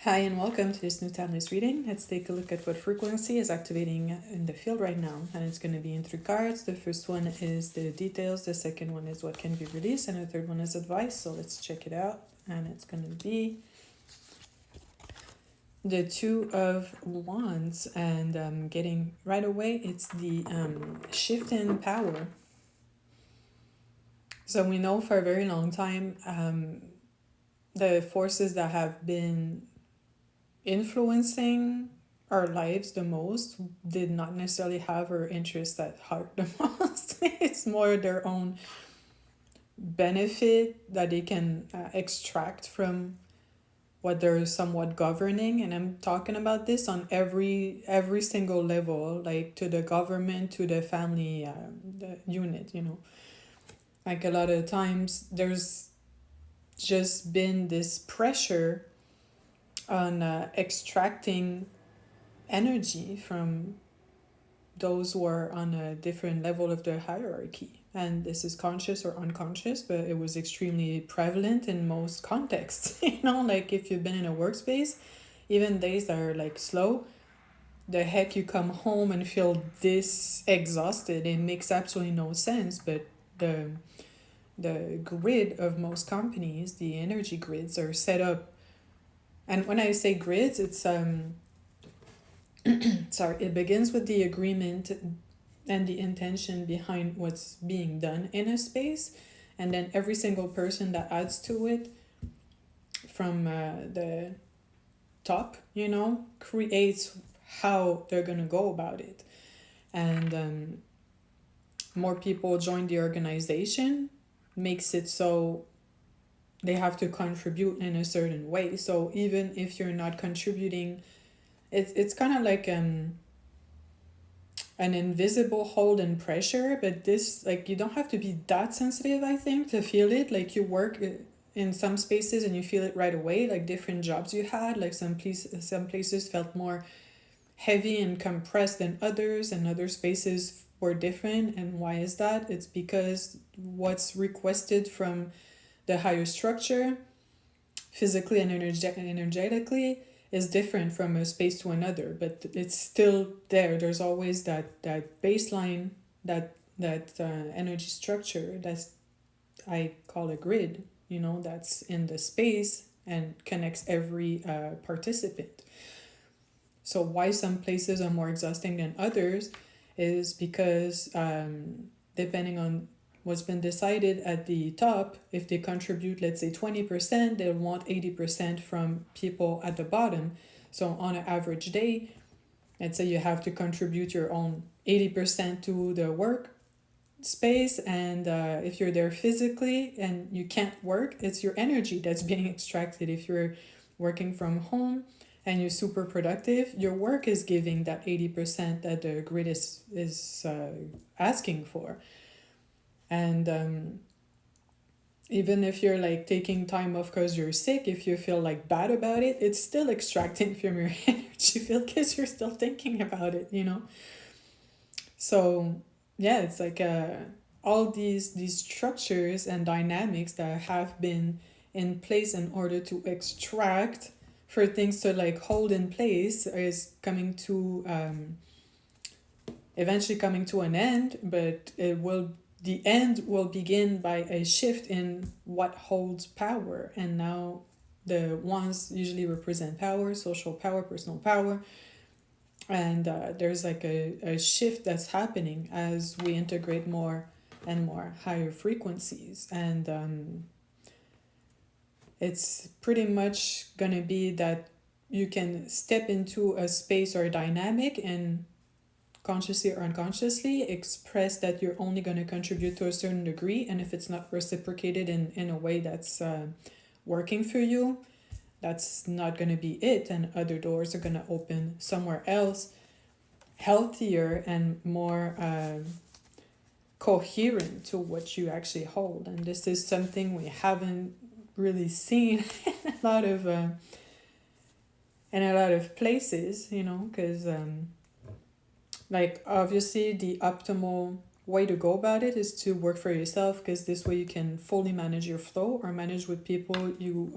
Hi and welcome to this new timeless reading. Let's take a look at what frequency is activating in the field right now. And it's going to be in three cards. The first one is the details, the second one is what can be released, and the third one is advice. So let's check it out. And it's going to be the Two of Wands. And getting right away, it's the shift in power. So we know for a very long time the forces that have been influencing our lives the most did not necessarily have our interests at heart the most. It's more their own benefit that they can extract from what they're somewhat governing. And I'm talking about this on every single level, like to the government, to the family, the unit. Like a lot of times there's just been this pressure on extracting energy from those who are on a different level of the hierarchy. And this is conscious or unconscious, but it was extremely prevalent in most contexts. Like if you've been in a workspace, even days that are like slow, the heck you come home and feel this exhausted. It makes absolutely no sense, but the grid of most companies, the energy grids, are set up. And when I say grids, it's sorry, it begins with the agreement and the intention behind what's being done in a space, and then every single person that adds to it from the top, creates how they're gonna go about it. And more people join the organization makes it so they have to contribute in a certain way. So even if you're not contributing, it's kind of like an invisible hold and pressure. But this, like, you don't have to be that sensitive, I think, to feel it. Like, you work in some spaces and you feel it right away. Like different jobs you had, like some places felt more heavy and compressed than others, and other spaces were different. And why is that? It's because what's requested from the higher structure, physically and energetically, is different from a space to another, but it's still there. There's always that baseline, that energy structure that's, I call a grid, that's in the space and connects every participant. So why some places are more exhausting than others is because depending on what's been decided at the top, if they contribute, let's say 20%, they'll want 80% from people at the bottom. So on an average day, let's say you have to contribute your own 80% to the work space, and if you're there physically and you can't work, it's your energy that's being extracted. If you're working from home and you're super productive, your work is giving that 80% that the grid is asking for. And even if you're like taking time off because you're sick, if you feel like bad about it, it's still extracting from your energy field because you're still thinking about it. So yeah, it's like all these structures and dynamics that have been in place in order to extract, for things to like hold in place, is coming to eventually coming to an end. But the end will begin by a shift in what holds power. And now the ones usually represent power, social power, personal power. And there's like a shift that's happening as we integrate more and more higher frequencies. And it's pretty much gonna be that you can step into a space or a dynamic and consciously or unconsciously express that you're only going to contribute to a certain degree. And if it's not reciprocated in a way that's working for you, that's not going to be it. And other doors are going to open somewhere else, healthier and more coherent to what you actually hold. And this is something we haven't really seen in a lot of places, because like obviously the optimal way to go about it is to work for yourself, because this way you can fully manage your flow or manage with people you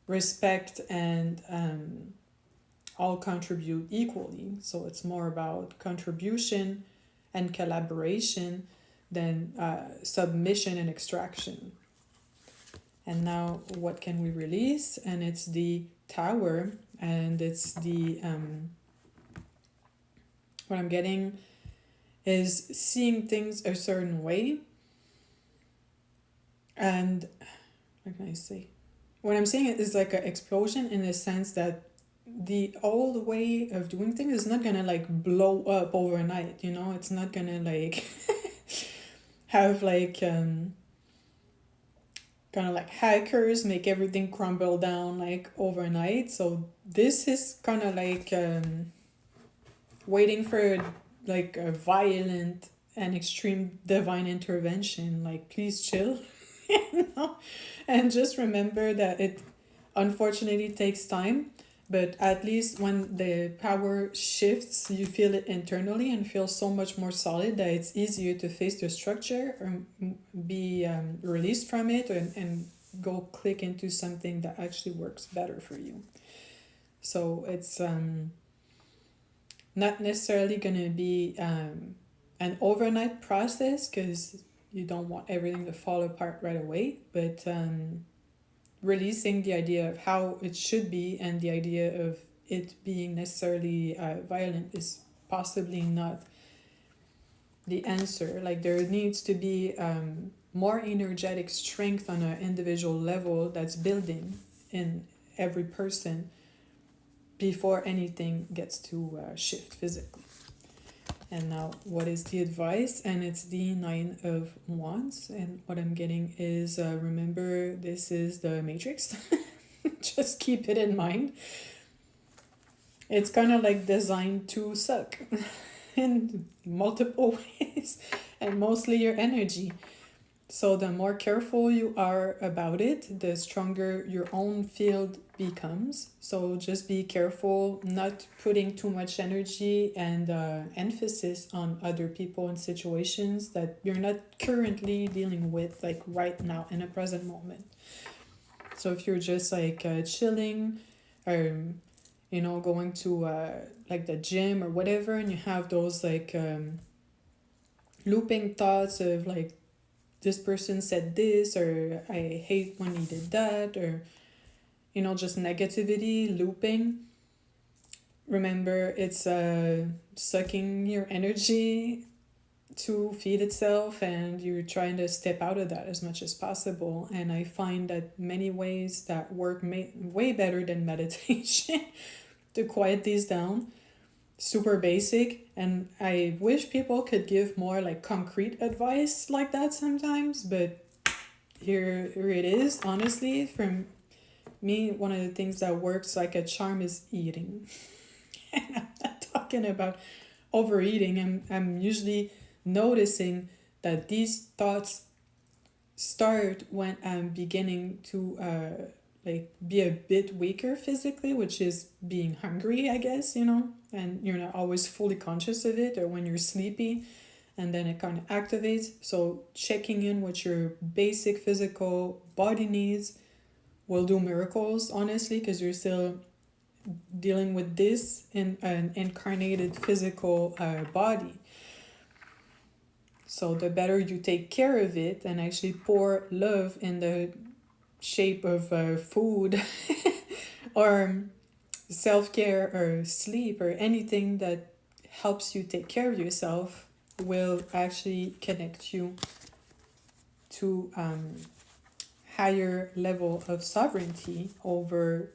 respect and all contribute equally. So it's more about contribution and collaboration than submission and extraction. And now what can we release? And it's the Tower, and it's the what I'm getting is seeing things a certain way. And what can I say? What I'm saying is like an explosion in the sense that the old way of doing things is not gonna like blow up overnight, you know? It's not gonna like have like kind of like hackers make everything crumble down like overnight. So this is kind of like waiting for like a violent and extreme divine intervention. Like, please chill. You know? And just remember that it unfortunately takes time, but at least when the power shifts, you feel it internally and feel so much more solid that it's easier to face the structure or be released from it, and go click into something that actually works better for you. So it's not necessarily going to be an overnight process, because you don't want everything to fall apart right away, but releasing the idea of how it should be and the idea of it being necessarily violent is possibly not the answer. Like, there needs to be more energetic strength on an individual level that's building in every person before anything gets to shift physically. And now, what is the advice? And it's the 9 of Wands. And what I'm getting is, remember, this is the Matrix. Just keep it in mind. It's kind of like designed to suck in multiple ways, and mostly your energy. So the more careful you are about it, the stronger your own field becomes. So just be careful not putting too much energy and emphasis on other people and situations that you're not currently dealing with, like right now in a present moment. So if you're just like chilling, or you know, going to like the gym or whatever, and you have those like looping thoughts of like, this person said this, or I hate when he did that, or you know, just negativity looping, remember, it's sucking your energy to feed itself, and you're trying to step out of that as much as possible. And I find that many ways that work way better than meditation to quiet these down. Super basic, and I wish people could give more like concrete advice like that sometimes, but here it is. Honestly, from me, one of the things that works like a charm is eating. And I'm not talking about overeating. I'm usually noticing that these thoughts start when I'm beginning to like be a bit weaker physically, which is being hungry, I guess, you know, and you're not always fully conscious of it, or when you're sleepy, and then it kind of activates. So checking in with your basic physical body needs will do miracles, honestly, because you're still dealing with this in an incarnated physical body. So the better you take care of it and actually pour love in the shape of food or self-care or sleep or anything that helps you take care of yourself, will actually connect you to higher level of sovereignty over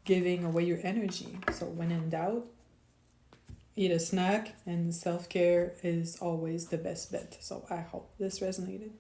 giving away your energy. So when in doubt, eat a snack, and self-care is always the best bet. So I hope this resonated.